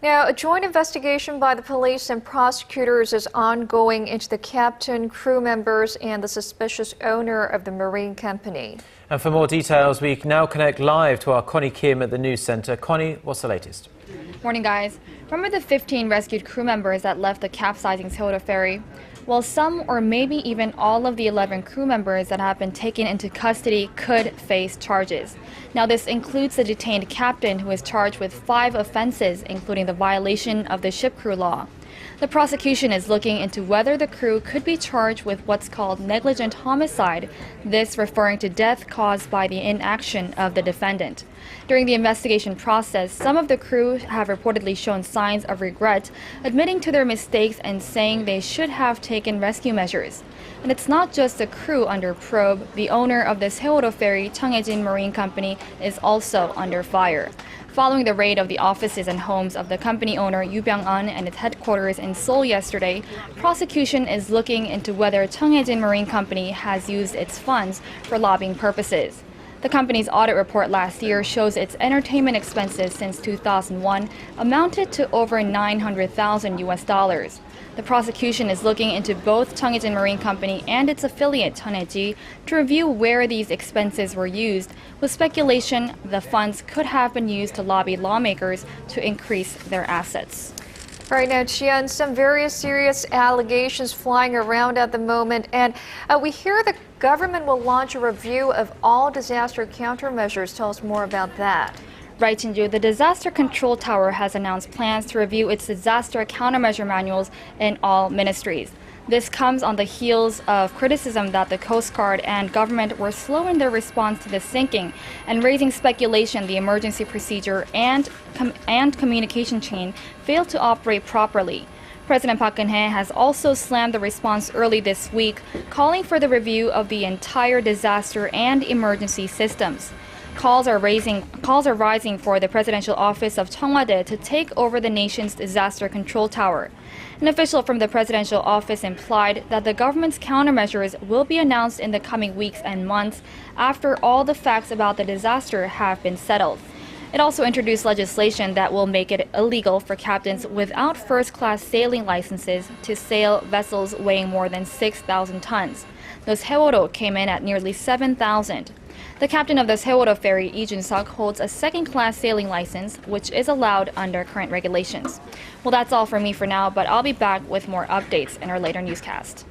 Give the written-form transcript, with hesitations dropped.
Now, a joint investigation by the police and prosecutors is ongoing into the captain, crew members, and the suspicious owner of the marine company. And for more details, we now connect live to our Connie Kim at the newscenter. Connie, what's the latest? Morning, guys. Remember the 15 rescued crew members that left the capsizing Sewol-ho ferry? Well, some or maybe even all of the 11 crew members that have been taken into custody could face charges. Now, this includes the detained captain, who is charged with 5 offenses, including the violation of the ship crew law. The prosecution is looking into whether the crew could be charged with what's called negligent homicide, this referring to death caused by the inaction of the defendant. During the investigation process, some of the crew have reportedly shown signs of regret, admitting to their mistakes and saying they should have taken rescue measures. And it's not just the crew under probe. The owner of the Sewol-ho ferry, Cheongjin Marine Company, is also under fire. Following the raid of the offices and homes of the company owner Yoo Byung-an and its headquarters in Seoul yesterday, prosecution is looking into whether Cheongjin Marine Company has used its funds for lobbying purposes. The company's audit report last year shows its entertainment expenses since 2001 amounted to over $900,000. The prosecution is looking into both Cheongjin Marine Company and its affiliate Cheonhae to review where these expenses were used, with speculation the funds could have been used to lobby lawmakers to increase their assets. All right, now, Chian, some very serious allegations flying around at the moment, and we hear the government will launch a review of all disaster countermeasures. Tell us more about that. Right, Jinju. The Disaster Control Tower has announced plans to review its disaster countermeasure manuals in all ministries. This comes on the heels of criticism that the Coast Guard and government were slow in their response to the sinking and raising speculation the emergency procedure and communication chain failed to operate properly. President Park Geun-hye has also slammed the response early this week, calling for the review of the entire disaster and emergency systems. Calls are rising for the presidential office of Cheongwade to take over the nation's disaster control tower. An official from the presidential office implied that the government's countermeasures will be announced in the coming weeks and months after all the facts about the disaster have been settled. It also introduced legislation that will make it illegal for captains without first-class sailing licenses to sail vessels weighing more than 6,000 tons. The Sewol-ho came in at nearly 7,000. The captain of the Sewol-ho ferry, Lee Jun-suk, holds a second-class sailing license, which is allowed under current regulations. Well, that's all from me for now, but I'll be back with more updates in our later newscast.